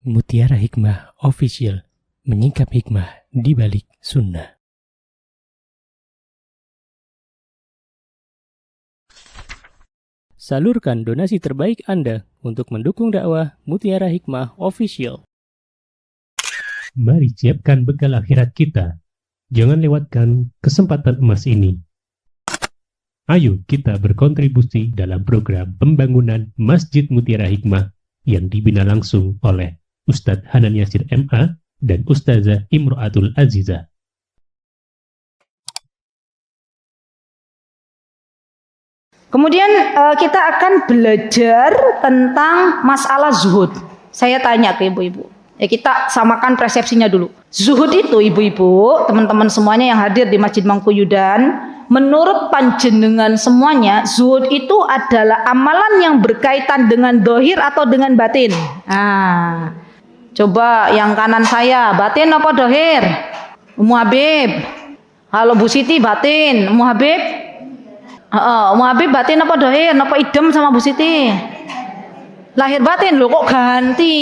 Mutiara Hikmah Official, menyingkap hikmah di balik sunnah. Salurkan donasi terbaik Anda untuk mendukung dakwah Mutiara Hikmah Official. Mari siapkan bekal akhirat kita. Jangan lewatkan kesempatan emas ini. Ayo kita berkontribusi dalam program pembangunan Masjid Mutiara Hikmah yang dibina langsung oleh Ustadz Hanan Yasir MA dan Ustazah Imro'atul Azizah. Kemudian kita akan belajar tentang masalah zuhud. Saya tanya ke ibu-ibu. Ya, kita samakan persepsinya dulu. Zuhud itu ibu-ibu, teman-teman semuanya yang hadir di Masjid Mangkuyudan, menurut panjenengan semuanya, zuhud itu adalah amalan yang berkaitan dengan dohir atau dengan batin. Coba yang kanan saya, batin apa dohir? Ummu Habib. Kalau Bu Siti batin, Ummu Habib? Ummu Habib batin apa dohir? Apa idem sama Bu Siti? Lahir batin, loh kok ganti?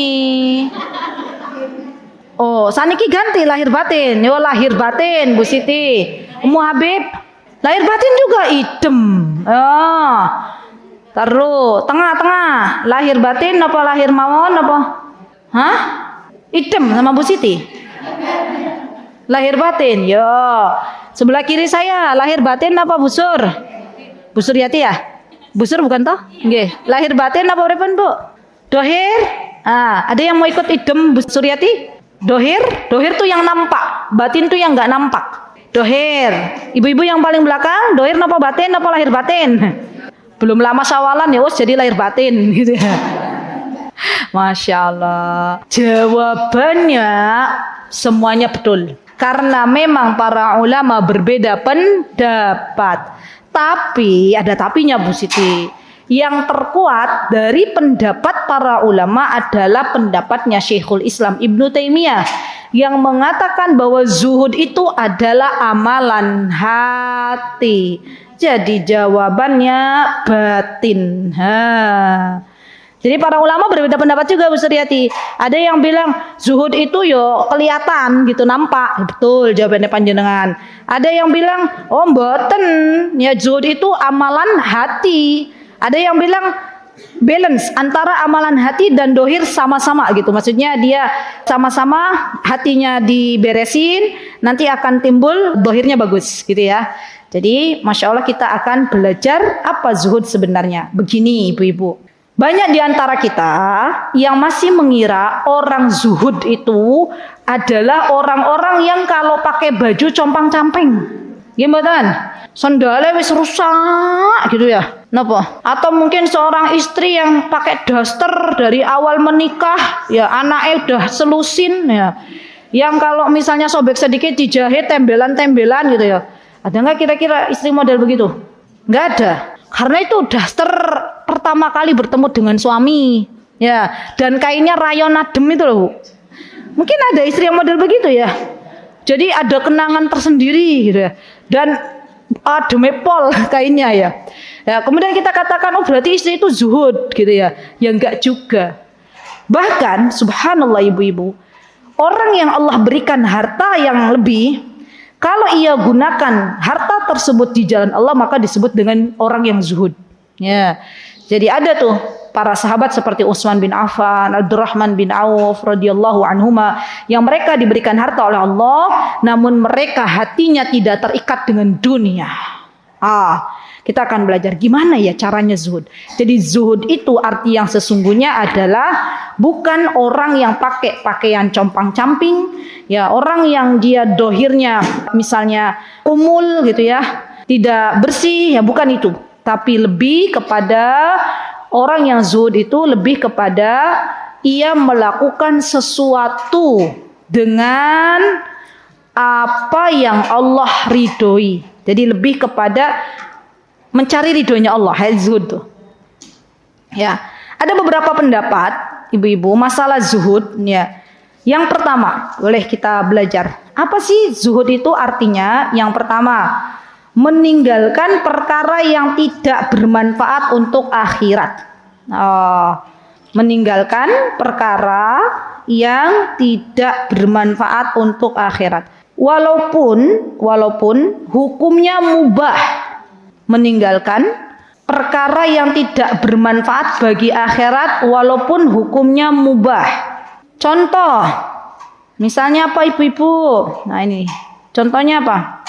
Oh, saniki ganti lahir batin. Yo lahir batin Bu Siti. Ummu Habib lahir batin juga idem. Taruh tengah-tengah. Lahir batin apa lahir mawon apa? Hah? Idem sama Bu Siti. Lahir batin. Yo. Sebelah kiri saya lahir batin apa busur? Busur Yati ya? Busur bukan toh? Nggih. Lahir batin apa pripun, Bu? Dohir? Ada yang mau ikut idem Bu Suryati? Dohir tuh yang nampak, batin tuh yang nggak nampak. Dohir, ibu-ibu yang paling belakang, dohir napa batin, napa lahir batin? Belum lama sawalan ya, jadi lahir batin, gitu ya. Masya Allah. Jawabannya semuanya betul, karena memang para ulama berbeda pendapat. Tapi ada tapinya Bu Siti. Yang terkuat dari pendapat para ulama adalah pendapatnya Syekhul Islam Ibnu Taimiyah yang mengatakan bahwa zuhud itu adalah amalan hati. Jadi jawabannya batin. Jadi para ulama berbeda pendapat juga Bu Suryati. Ada yang bilang zuhud itu yo kelihatan gitu, nampak. Betul jawabannya panjenengan. Ada yang bilang oh mboten, ya zuhud itu amalan hati. Ada yang bilang balance antara amalan hati dan dohir sama-sama gitu. Maksudnya dia sama-sama hatinya diberesin, nanti akan timbul dohirnya bagus gitu ya. Jadi Masya Allah kita akan belajar apa zuhud sebenarnya. Begini ibu-ibu. Banyak di antara kita yang masih mengira orang zuhud itu adalah orang-orang yang kalau pakai baju compang-camping. Gimana? Sandalnya wis rusak gitu ya. Napa? Atau mungkin seorang istri yang pakai daster dari awal menikah, ya anaknya udah selusin ya. Yang kalau misalnya sobek sedikit dijahit tembelan-tembelan gitu ya. Ada nggak kira-kira istri model begitu? Nggak ada. Karena itu daster pertama kali bertemu dengan suami, ya. Dan kainnya rayon adem itu loh, Bu. Mungkin ada istri yang model begitu ya. Jadi ada kenangan tersendiri gitu ya. Dan demepol kainnya ya. Ya, kemudian kita katakan oh berarti istri itu zuhud gitu ya. Ya enggak juga. Bahkan subhanallah ibu-ibu, orang yang Allah berikan harta yang lebih, kalau ia gunakan harta tersebut di jalan Allah maka disebut dengan orang yang zuhud. Ya. Jadi ada tuh para sahabat seperti Utsman bin Affan, Abdurrahman bin Auf radhiyallahu anhuma yang mereka diberikan harta oleh Allah, namun mereka hatinya tidak terikat dengan dunia. Kita akan belajar gimana ya caranya zuhud. Jadi zuhud itu arti yang sesungguhnya adalah bukan orang yang pakai pakaian compang-camping, ya orang yang dia dohirnya misalnya umul gitu ya, tidak bersih, ya bukan itu. Tapi lebih kepada orang yang zuhud itu lebih kepada ia melakukan sesuatu dengan apa yang Allah ridhoi. Jadi lebih kepada mencari ridhonya Allah, zuhud tuh. Ya, ada beberapa pendapat ibu-ibu masalah zuhud ya. Yang pertama, boleh kita belajar. Apa sih zuhud itu artinya? Yang pertama, meninggalkan perkara yang tidak bermanfaat untuk akhirat. Meninggalkan perkara yang tidak bermanfaat untuk akhirat. Walaupun hukumnya mubah, meninggalkan perkara yang tidak bermanfaat bagi akhirat walaupun hukumnya mubah. Contoh, misalnya apa ibu-ibu? Nah ini, contohnya apa?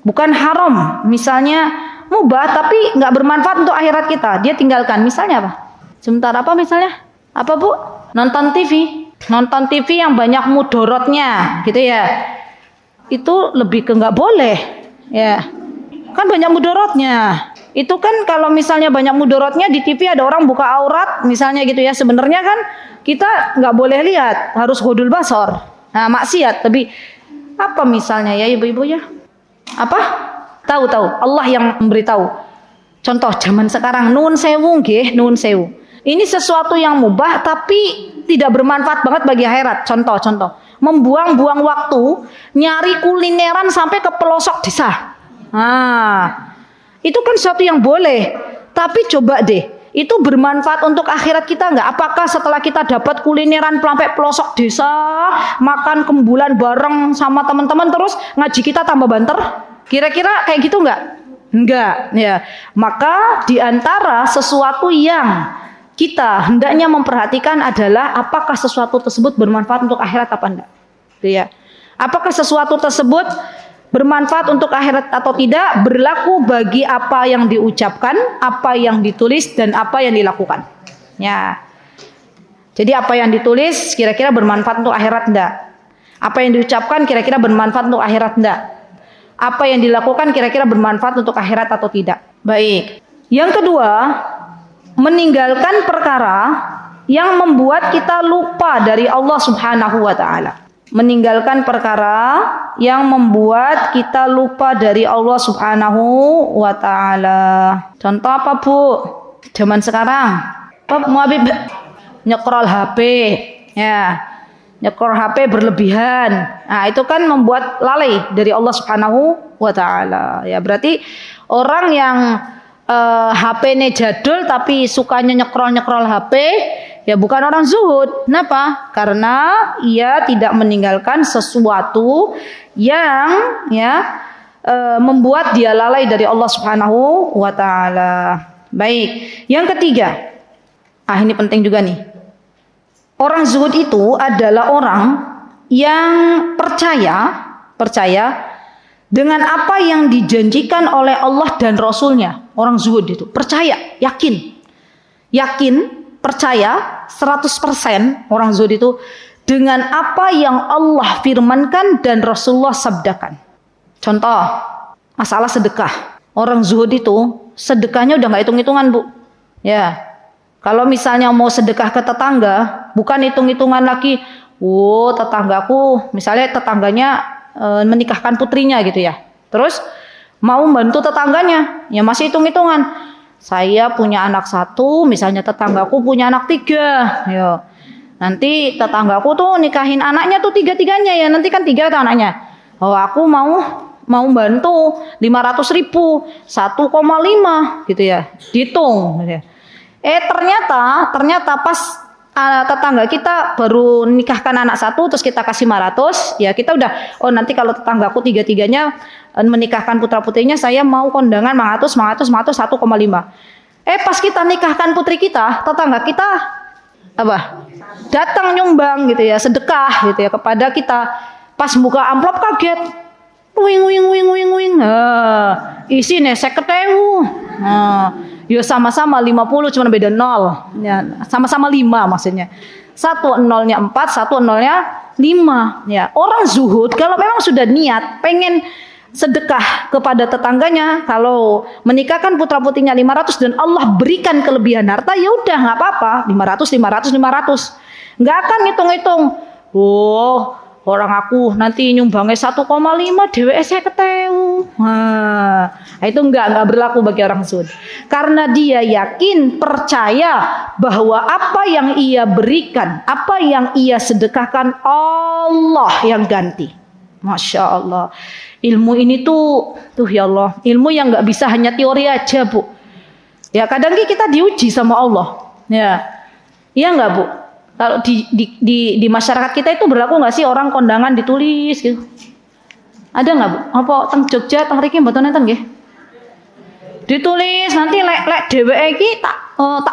Bukan haram, misalnya mubah tapi nggak bermanfaat untuk akhirat kita, dia tinggalkan. Misalnya apa? Sebentar, apa misalnya? Apa bu? Nonton TV yang banyak mudorotnya, gitu ya. Itu lebih ke nggak boleh, ya. Kan banyak mudorotnya. Itu kan kalau misalnya banyak mudorotnya di TV ada orang buka aurat, misalnya gitu ya. Sebenarnya kan kita nggak boleh lihat, harus hudul basor. Nah maksiat, tapi apa misalnya ya ibu-ibu ya? Apa? Tahu Allah yang memberitahu. Contoh zaman sekarang nun sewu nggih, nun sewu. Ini sesuatu yang mubah tapi tidak bermanfaat banget bagi akhirat. Contoh, membuang-buang waktu nyari kulineran sampai ke pelosok desa. Nah, itu kan sesuatu yang boleh. Tapi coba deh, itu bermanfaat untuk akhirat kita nggak? Apakah setelah kita dapat kulineran sampai pelosok desa, makan kembulan bareng sama teman-teman terus ngaji kita tambah banter? Kira-kira kayak gitu nggak? Enggak, ya. Maka di antara sesuatu yang kita hendaknya memperhatikan adalah apakah sesuatu tersebut bermanfaat untuk akhirat apa enggak. Ya. Apakah sesuatu tersebut bermanfaat untuk akhirat atau tidak, berlaku bagi apa yang diucapkan, apa yang ditulis dan apa yang dilakukan. Ya. Jadi apa yang ditulis kira-kira bermanfaat untuk akhirat enggak? Apa yang diucapkan kira-kira bermanfaat untuk akhirat enggak? Apa yang dilakukan kira-kira bermanfaat untuk akhirat atau tidak? Baik. Yang kedua, meninggalkan perkara yang membuat kita lupa dari Allah Subhanahu wa taala. Meninggalkan perkara yang membuat kita lupa dari Allah Subhanahu wa taala. Contoh apa, Bu? Zaman sekarang, Pak Muhabib nyekrol HP, ya. Nyekrol HP berlebihan. Nah, itu kan membuat lalai dari Allah Subhanahu wa taala. Ya, berarti orang yang HP-nya jadul tapi sukanya nyekrol HP, ya bukan orang zuhud. Kenapa? Karena ia tidak meninggalkan sesuatu yang membuat dia lalai dari Allah Subhanahu wa taala. Baik. Yang ketiga. Ini penting juga nih. Orang zuhud itu adalah orang yang percaya dengan apa yang dijanjikan oleh Allah dan Rasulnya. Orang zuhud itu percaya, yakin, percaya 100% orang zuhud itu dengan apa yang Allah firmankan dan Rasulullah sabdakan. Contoh, masalah sedekah. Orang zuhud itu sedekahnya udah nggak hitung-hitungan, Bu. Ya, kalau misalnya mau sedekah ke tetangga, bukan hitung-hitungan lagi. Tetanggaku, misalnya tetangganya menikahkan putrinya gitu ya. Terus mau bantu tetangganya, ya masih hitung-hitungan. Saya punya anak 1, misalnya tetanggaku punya anak 3. Yo. Nanti tetanggaku tuh nikahin anaknya tuh 3-3-nya ya. Nanti kan 3 tuh anaknya. Aku mau bantu 500.000, 1,5 gitu ya. Dihitung gitu ya. Ternyata pas tetangga kita baru nikahkan anak 1 terus kita kasih 500, ya kita udah nanti kalau tetanggaku 3-3-nya menikahkan putra-putrinya saya mau kondangan 1,5. Pas kita nikahkan putri kita, tetangga kita datang nyumbang gitu ya, sedekah gitu ya kepada kita. Pas buka amplop kaget, wing. Isinya 50.000. Ya sama-sama 50 cuma beda 0. Ya, sama-sama 5 maksudnya. 1 nolnya 4, 1 nolnya 5. Ya, orang zuhud kalau memang sudah niat pengen sedekah kepada tetangganya, kalau menikahkan putra-putrinya 500 dan Allah berikan kelebihan harta, ya udah enggak apa-apa, 500. Enggak akan hitung-hitung. Orang aku nanti nyumbangnya 1,5 DWS saya ketemu. Itu enggak berlaku bagi orang zuhud. Karena dia yakin, percaya bahwa apa yang ia berikan, apa yang ia sedekahkan, Allah yang ganti. Masya Allah. Ilmu ini tuh ya Allah, ilmu yang enggak bisa hanya teori aja, Bu. Ya kadang kita diuji sama Allah. Ya. Iya enggak, Bu? Kalau di masyarakat kita itu berlaku nggak sih orang kondangan ditulis gitu? Ada nggak Bu? Apa teng Jogja, teng Riki mboten nenten nggih? Ditulis nanti lek dheweke iki tak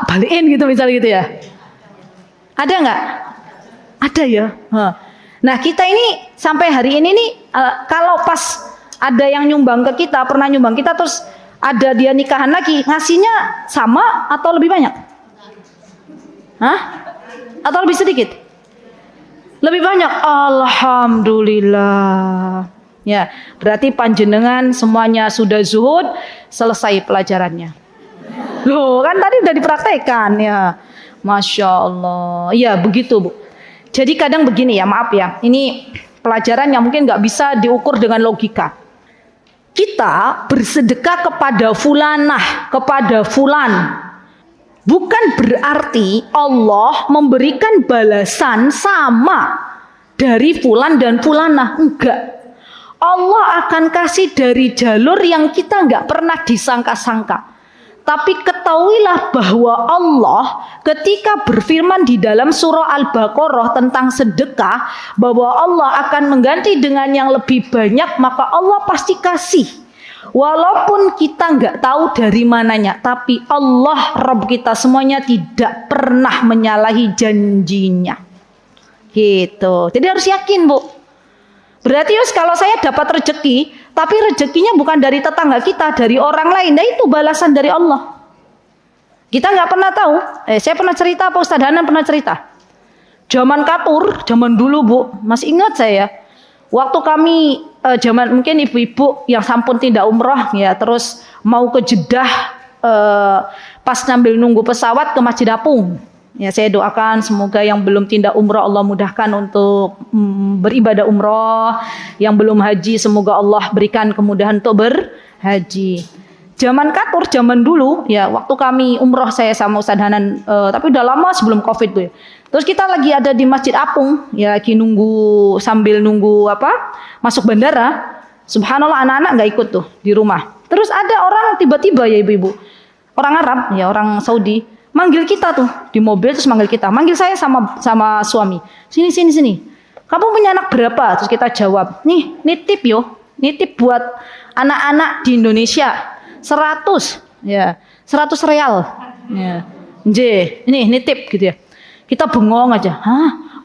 balikin gitu misalnya gitu ya. Ada nggak? Ada ya. Nah kita ini sampai hari ini nih kalau pas ada yang nyumbang ke kita, pernah nyumbang kita terus ada dia nikahan lagi, ngasihnya sama atau lebih banyak? Hah? Atau lebih sedikit? Lebih banyak. Alhamdulillah. Ya, berarti panjenengan semuanya sudah zuhud, selesai pelajarannya. Loh, kan tadi udah dipraktekkan ya. Masya Allah. Ya, begitu Bu. Jadi kadang begini ya, maaf ya. Ini pelajaran yang mungkin nggak bisa diukur dengan logika. Kita bersedekah kepada fulanah, kepada fulan. Bukan berarti Allah memberikan balasan sama dari fulan dan fulanah. Enggak. Allah akan kasih dari jalur yang kita enggak pernah disangka-sangka. Tapi ketahuilah bahwa Allah ketika berfirman di dalam surah Al-Baqarah tentang sedekah, bahwa Allah akan mengganti dengan yang lebih banyak, maka Allah pasti kasih. Walaupun kita nggak tahu dari mananya, tapi Allah Rabb kita semuanya tidak pernah menyalahi janjinya. Gitu. Jadi harus yakin Bu. Berarti kalau saya dapat rezeki, tapi rezekinya bukan dari tetangga kita, dari orang lain, nah itu balasan dari Allah. Kita nggak pernah tahu. Saya pernah cerita, Pak Ustadz Hanan pernah cerita. Zaman Katur, zaman dulu Bu, masih ingat saya. Waktu kami zaman mungkin ibu-ibu yang sampun tidak umroh ya, terus mau ke Jeddah, pas sambil nunggu pesawat ke Masjid Apung. Ya, saya doakan semoga yang belum tindak umroh Allah mudahkan untuk beribadah umroh, yang belum haji semoga Allah berikan kemudahan untuk berhaji. Zaman Katur, zaman dulu ya, waktu kami umroh saya sama Ustadz Hanan, tapi udah lama sebelum Covid tuh ya. Terus kita lagi ada di Masjid Apung, ya lagi nunggu sambil nunggu masuk bandara. Subhanallah anak-anak nggak ikut tuh di rumah. Terus ada orang tiba-tiba ya ibu-ibu, orang Arab ya, orang Saudi, manggil kita tuh di mobil, terus manggil saya sama suami. Sini. Kamu punya anak berapa? Terus kita jawab, nih nitip nitip buat anak-anak di Indonesia 100 ya, 100 real. Ya. Ini nitip gitu ya. Kita bengong aja,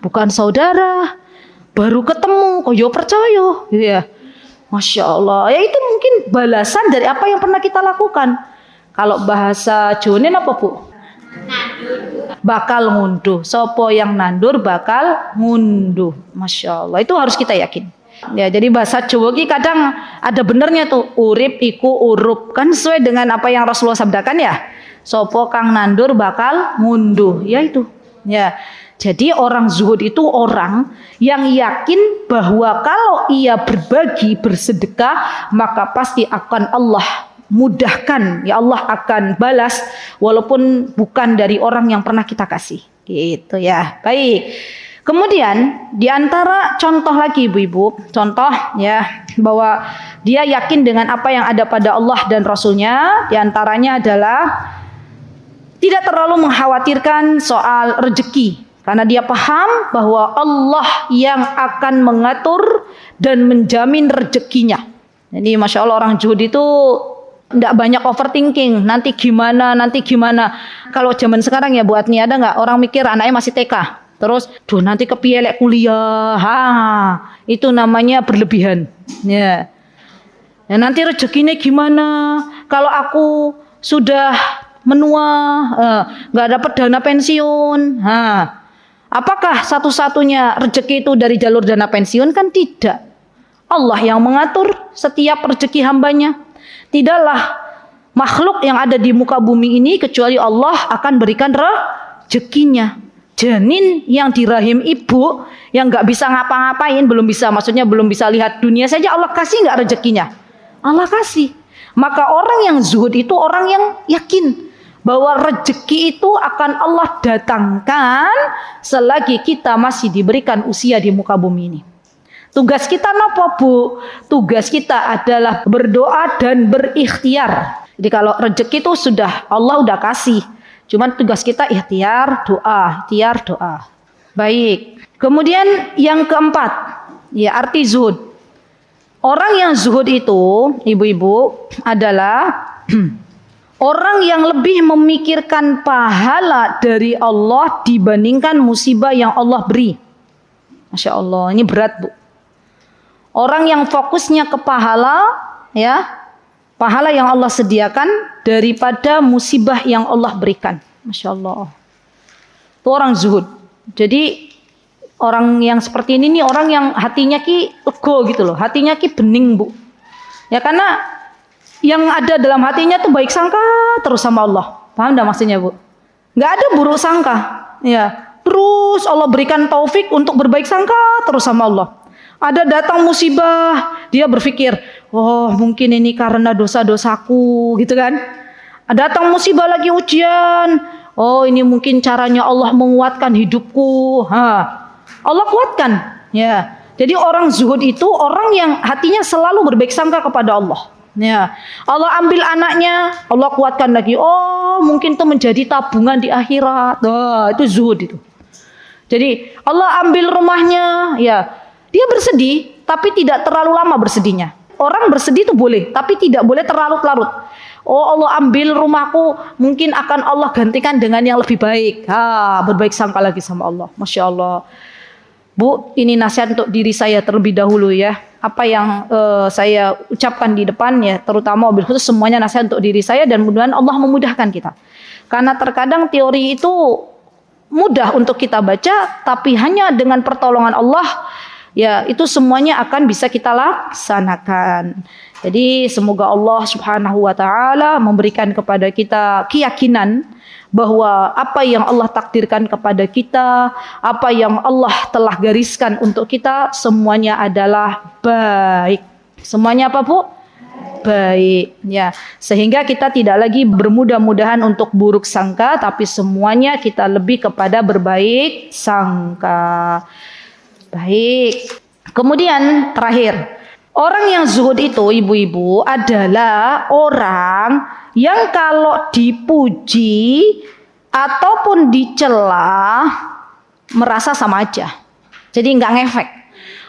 bukan saudara, baru ketemu, kok yo percaya, gitu ya. Masya Allah, ya itu mungkin balasan dari apa yang pernah kita lakukan. Kalau bahasa Jawa apa Bu? Bakal ngunduh. Sopo yang nandur bakal ngunduh. Masya Allah, itu harus kita yakin. Ya, jadi bahasa Jawa ini kadang ada benernya tuh, urip iku urup, kan sesuai dengan apa yang Rasulullah sabdakan ya. Sopo kang nandur bakal ngunduh, ya itu. Ya, jadi orang zuhud itu orang yang yakin bahwa kalau ia berbagi, bersedekah, maka pasti akan Allah mudahkan. Ya Allah akan balas walaupun bukan dari orang yang pernah kita kasih. Gitu ya. Baik. Kemudian di antara contoh lagi ibu-ibu, contoh ya bahwa dia yakin dengan apa yang ada pada Allah dan Rasulnya, di antaranya adalah tidak terlalu mengkhawatirkan soal rezeki, karena dia paham bahwa Allah yang akan mengatur dan menjamin rezekinya. Jadi Masya Allah orang zuhud itu tidak banyak overthinking, nanti gimana. Kalau zaman sekarang ya buat nih ada nggak orang mikir anaknya masih TK, terus nanti kepiye kuliah, itu namanya berlebihan. Ya nanti rezekinya gimana? Kalau aku sudah menua, nggak dapat dana pensiun. Apakah satu-satunya rezeki itu dari jalur dana pensiun? Kan tidak. Allah yang mengatur setiap rezeki hambanya. Tidaklah makhluk yang ada di muka bumi ini kecuali Allah akan berikan rezekinya. Janin yang di rahim ibu yang nggak bisa ngapa-ngapain, belum bisa lihat dunia saja, Allah kasih nggak rezekinya? Allah kasih. Maka orang yang zuhud itu orang yang yakin bahwa rezeki itu akan Allah datangkan selagi kita masih diberikan usia di muka bumi ini. Tugas kita apa Bu? Tugas kita adalah berdoa dan berikhtiar. Jadi kalau rezeki itu sudah Allah udah kasih, cuman tugas kita ikhtiar doa. Baik. Kemudian yang keempat, ya arti zuhud. Orang yang zuhud itu, ibu-ibu, adalah orang yang lebih memikirkan pahala dari Allah dibandingkan musibah yang Allah beri. Masya Allah, ini berat, Bu. Orang yang fokusnya ke pahala, ya, pahala yang Allah sediakan daripada musibah yang Allah berikan. Masya Allah. Itu orang zuhud. Jadi orang yang seperti ini nih orang yang hatinya ki lega gitu loh. Hatinya ki bening, Bu. Ya karena yang ada dalam hatinya tuh baik sangka terus sama Allah. Paham enggak maksudnya, Bu? Enggak ada buruk sangka. Ya. Terus Allah berikan taufik untuk berbaik sangka terus sama Allah. Ada datang musibah, dia berpikir, oh mungkin ini karena dosa-dosaku gitu kan. Datang musibah lagi ujian, oh ini mungkin caranya Allah menguatkan hidupku. Allah kuatkan. Ya. Jadi orang zuhud itu orang yang hatinya selalu berbaik sangka kepada Allah. Ya. Allah ambil anaknya, Allah kuatkan lagi. Oh mungkin itu menjadi tabungan di akhirat. Itu zuhud itu. Jadi Allah ambil rumahnya, ya dia bersedih, tapi tidak terlalu lama bersedihnya. Orang bersedih itu boleh, tapi tidak boleh terlarut-larut. Oh Allah ambil rumahku, mungkin akan Allah gantikan dengan yang lebih baik. Berbaik sangka lagi sama Allah. Masya Allah. Bu, ini nasihat untuk diri saya terlebih dahulu ya. Apa yang saya ucapkan di depan ya, terutama mobil khusus, semuanya nasihat untuk diri saya dan mudah-mudahan Allah memudahkan kita. Karena terkadang teori itu mudah untuk kita baca, tapi hanya dengan pertolongan Allah, ya itu semuanya akan bisa kita laksanakan. Jadi semoga Allah Subhanahu wa taala memberikan kepada kita keyakinan bahwa apa yang Allah takdirkan kepada kita, apa yang Allah telah gariskan untuk kita, semuanya adalah baik. Semuanya apa, Bu? Baik, ya. Sehingga kita tidak lagi bermudah-mudahan untuk buruk sangka, tapi semuanya kita lebih kepada berbaik sangka. Baik. Kemudian terakhir, orang yang zuhud itu, ibu-ibu, adalah orang yang kalau dipuji ataupun dicela merasa sama aja. Jadi nggak ngefek.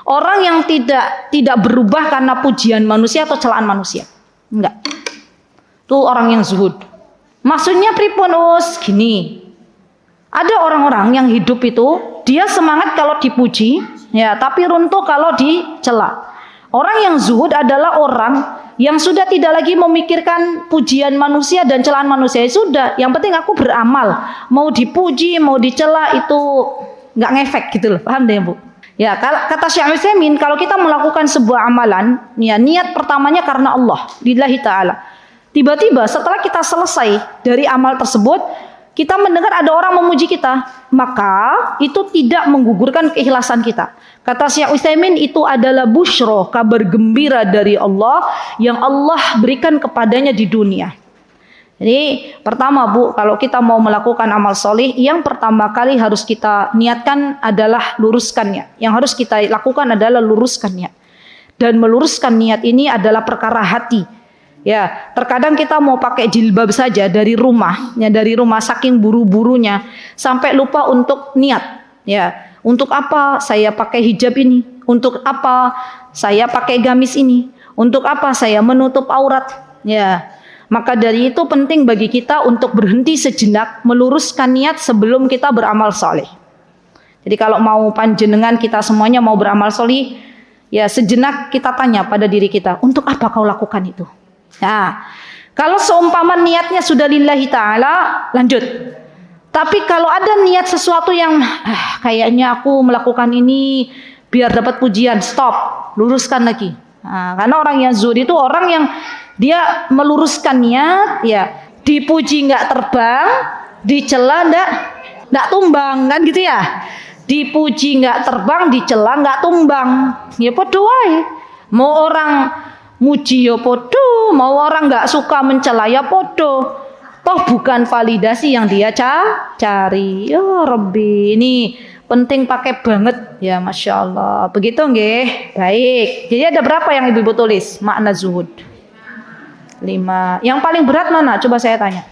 Orang yang tidak berubah karena pujian manusia atau celaan manusia. Enggak. Itu orang yang zuhud. Maksudnya pripun us? Gini. Ada orang-orang yang hidup itu dia semangat kalau dipuji, ya, tapi runtuh kalau dicela. Orang yang zuhud adalah orang yang sudah tidak lagi memikirkan pujian manusia dan celaan manusia. Sudah, yang penting aku beramal. Mau dipuji, mau dicela itu nggak ngefek gitu loh. Paham deh, Bu? Ya, kata Syekh Utsaimin, kalau kita melakukan sebuah amalan, ya niat pertamanya karena Allah, lillahi ta'ala. Tiba-tiba setelah kita selesai dari amal tersebut, kita mendengar ada orang memuji kita, maka itu tidak menggugurkan keikhlasan kita. Kata Syekh Utsaimin, itu adalah busyra, kabar gembira dari Allah yang Allah berikan kepadanya di dunia. Jadi pertama, Bu, kalau kita mau melakukan amal soleh, yang pertama kali harus kita niatkan adalah luruskannya. Yang harus kita lakukan adalah luruskannya. Dan meluruskan niat ini adalah perkara hati. Ya, terkadang kita mau pakai jilbab saja dari rumah, ya dari rumah saking buru-burunya sampai lupa untuk niat. Ya, untuk apa saya pakai hijab ini? Untuk apa saya pakai gamis ini? Untuk apa saya menutup aurat? Ya. Maka dari itu penting bagi kita untuk berhenti sejenak meluruskan niat sebelum kita beramal soleh. Jadi kalau mau panjenengan kita semuanya mau beramal soleh, ya sejenak kita tanya pada diri kita, untuk apa kau lakukan itu? Nah, kalau seumpama niatnya sudah lillahi ta'ala, lanjut. Tapi kalau ada niat sesuatu yang kayaknya aku melakukan ini biar dapat pujian, stop, luruskan lagi. Nah, karena orang yang zuhud itu orang yang dia meluruskan niat, ya dipuji nggak terbang, dicela nggak tumbang, kan gitu ya. Dipuji nggak terbang, dicela nggak tumbang. Ya podo wae. Mau orang muji ya podo, mau orang nggak suka mencela ya podo. Toh bukan validasi yang dia cari. Ya Rabbi, ini penting pakai banget ya, Masya Allah. Begitu nggih? Baik. Jadi ada berapa yang ibu tulis makna zuhud? 5. Yang paling berat mana? Coba saya tanya.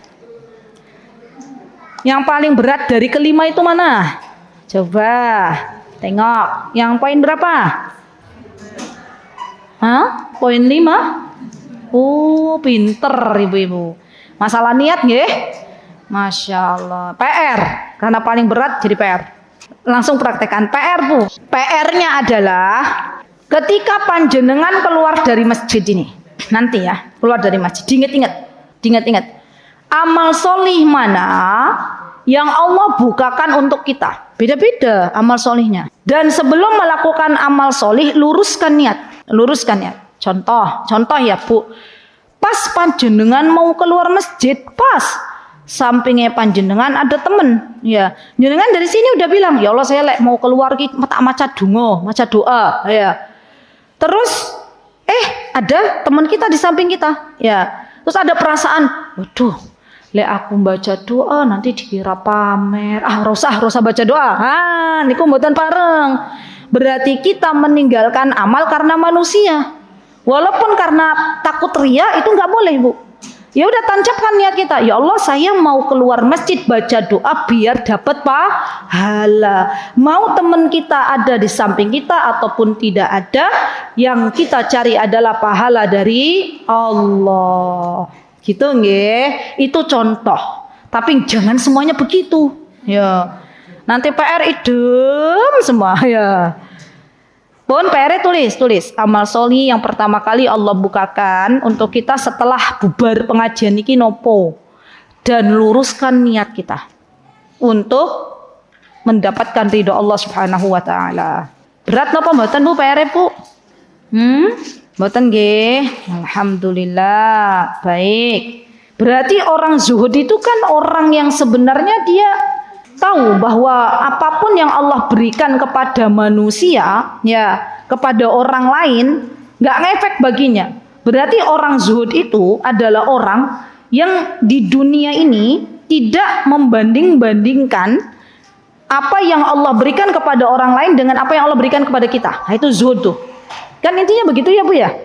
Yang paling berat dari kelima itu mana? Coba tengok. Yang poin berapa? Hah? Poin 5? Oh, pinter ibu-ibu. Masalah niat nggih? Masya Allah. PR. Karena paling berat jadi PR. Langsung praktekkan PR Bu. PR-nya adalah ketika panjenengan keluar dari masjid ini. Nanti ya, keluar dari masjid. Diingat-ingat. Amal solih mana yang Allah bukakan untuk kita? Beda-beda amal solihnya. Dan sebelum melakukan amal solih, luruskan niat. Contoh ya Bu. Pas panjenengan mau keluar masjid, pas sampingnya panjenengan ada temen, ya. Jenengan dari sini udah bilang, ya Allah saya mau keluar ki tak maca donga, maca doa, ya. Terus ada teman kita di samping kita, ya. Terus ada perasaan, waduh, lek aku baca doa nanti dikira pamer. Rosah baca doa. Niku mboten pareng. Berarti kita meninggalkan amal karena manusia. Walaupun karena takut ria itu nggak boleh Bu. Ya udah tancapkan niat kita. Ya Allah saya mau keluar masjid baca doa biar dapat pahala. Mau teman kita ada di samping kita ataupun tidak ada, yang kita cari adalah pahala dari Allah. Gitu nggih. Itu contoh. Tapi jangan semuanya begitu. Ya. Nanti PR idem semua ya. Pun PR tulis amal soli yang pertama kali Allah bukakan untuk kita setelah bubar pengajian iki nopo, dan luruskan niat kita untuk mendapatkan ridho Allah Subhanahu wa taala. Berat napa mboten Bu PR Bu? Mboten nggih. Alhamdulillah. Baik. Berarti orang zuhud itu kan orang yang sebenarnya dia tahu bahwa apapun yang Allah berikan kepada manusia, ya, kepada orang lain, nggak ngefek baginya. Berarti orang zuhud itu adalah orang yang di dunia ini tidak membanding-bandingkan apa yang Allah berikan kepada orang lain dengan apa yang Allah berikan kepada kita. Nah, itu zuhud tuh. Kan intinya begitu ya Bu ya.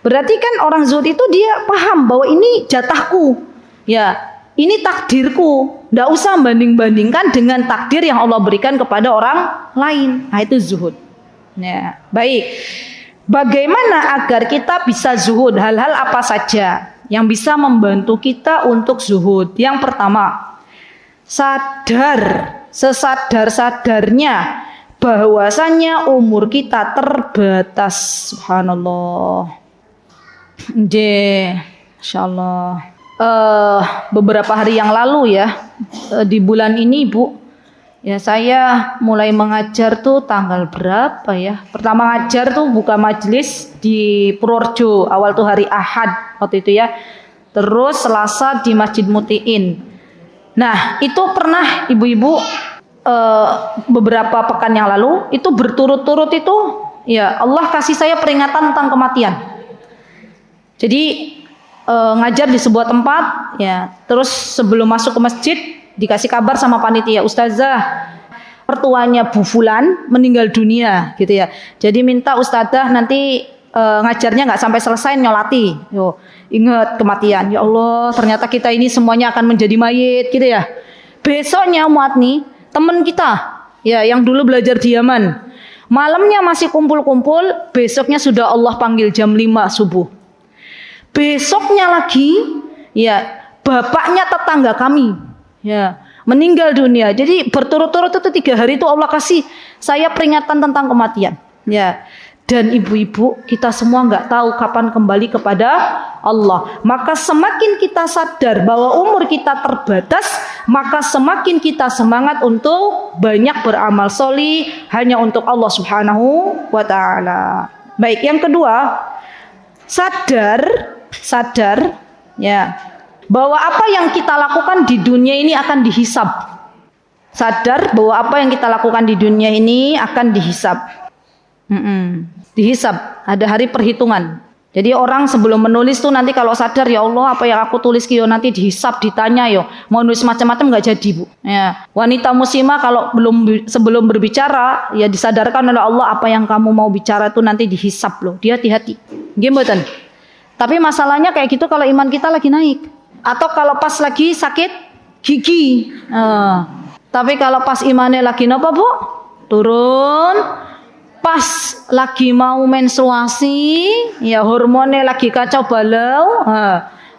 Berarti kan orang zuhud itu dia paham bahwa ini jatahku, ya. Ini takdirku, tidak usah banding-bandingkan dengan takdir yang Allah berikan kepada orang lain. Nah itu zuhud. Ya, baik. Bagaimana agar kita bisa zuhud? Hal-hal apa saja yang bisa membantu kita untuk zuhud? Yang pertama, sadar sesadar-sadarnya bahwasanya umur kita terbatas. Subhanallah. Insyaallah. Beberapa hari yang lalu ya, di bulan ini Bu, ya saya mulai mengajar tuh tanggal berapa ya? Pertama ngajar tuh buka majelis di Purworejo, awal tuh hari Ahad waktu itu ya. Terus Selasa di Masjid Mutiin. Nah itu pernah ibu-ibu beberapa pekan yang lalu itu berturut-turut itu ya Allah kasih saya peringatan tentang kematian. Jadi ngajar di sebuah tempat ya, terus sebelum masuk ke masjid dikasih kabar sama panitia, ustazah mertuanya Bu Fulan meninggal dunia gitu ya, jadi minta ustazah nanti ngajarnya nggak sampai selesai nyolati. Yo, ingat kematian. Ya Allah, ternyata kita ini semuanya akan menjadi mayit gitu ya. Besoknya muat nih teman kita ya yang dulu belajar di Yaman, malamnya masih kumpul-kumpul, besoknya sudah Allah panggil jam 5 subuh. Besoknya lagi, ya bapaknya tetangga kami, ya meninggal dunia. Jadi berturut-turut itu 3 hari itu Allah kasih saya peringatan tentang kematian, ya. Dan ibu-ibu kita semua nggak tahu kapan kembali kepada Allah. Maka semakin kita sadar bahwa umur kita terbatas, maka semakin kita semangat untuk banyak beramal sholih hanya untuk Allah Subhanahu wa taala. Baik, yang kedua, sadar ya bahwa apa yang kita lakukan di dunia ini akan dihisab. Sadar bahwa apa yang kita lakukan di dunia ini akan dihisab. Dihisab, ada hari perhitungan. Jadi orang sebelum menulis tuh nanti kalau sadar, ya Allah apa yang aku tulis yo nanti dihisab, ditanya yo. Mau nulis macam-macam nggak jadi Bu. Ya. Wanita muslimah kalau sebelum berbicara ya disadarkan oleh Allah apa yang kamu mau bicara tuh nanti dihisab loh. Dia hati-hati. Nggih mboten? Tapi masalahnya kayak gitu kalau iman kita lagi naik. Atau kalau pas lagi sakit gigi. Tapi kalau pas imannya lagi napa Bu? Turun. Pas lagi mau menstruasi, ya hormonnya lagi kacau balau,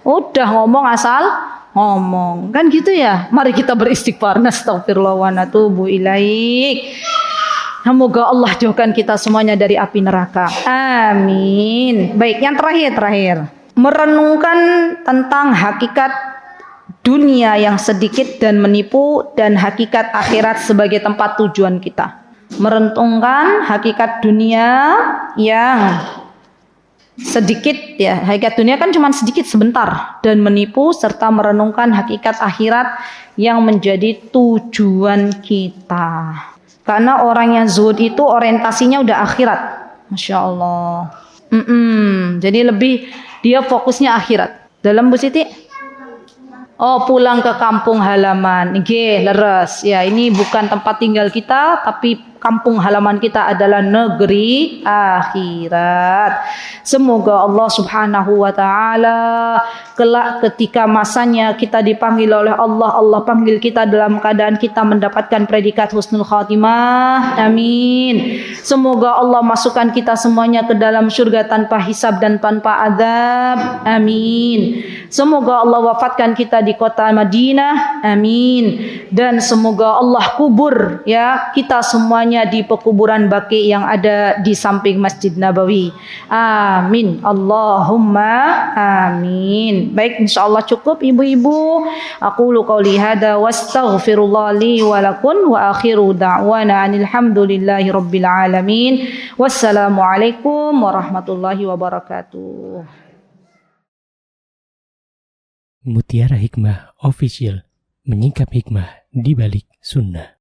udah ngomong asal ngomong. Kan gitu ya. Mari kita beristighfar. Nastaghfirullah wa natubu ilaik. Semoga Allah jauhkan kita semuanya dari api neraka. Amin. Baik, yang terakhir. Merenungkan tentang hakikat dunia yang sedikit dan menipu dan hakikat akhirat sebagai tempat tujuan kita. Merenungkan hakikat dunia yang sedikit ya, hakikat dunia kan cuma sedikit sebentar, dan menipu serta merenungkan hakikat akhirat yang menjadi tujuan kita. Karena orang yang zuhud itu orientasinya udah akhirat, Masya Allah. Jadi lebih dia fokusnya akhirat. Dalam Bu Siti? Oh, pulang ke kampung halaman. Nggih, leres. Ya, ini bukan tempat tinggal kita, tapi kampung halaman kita adalah negeri akhirat. Semoga Allah Subhanahu wa taala kelak ketika masanya kita dipanggil oleh Allah, Allah panggil kita dalam keadaan kita mendapatkan predikat husnul khatimah. Amin. Semoga Allah masukkan kita semuanya ke dalam surga tanpa hisab dan tanpa azab. Amin. Semoga Allah wafatkan kita di kota Madinah. Amin. Dan semoga Allah kubur ya kita semuanya di pekuburan Baqi yang ada di samping Masjid Nabawi. Amin. Allahumma amin. Baik, insyaallah cukup ibu-ibu. Aqulu qauli hada wastaghfirullah li wa lakum wa akhiru da'wana alhamdulillahi rabbil alamin. Wassalamualaikum warahmatullahi wabarakatuh. Mutiara Hikmah Official, menyingkap hikmah di balik sunnah.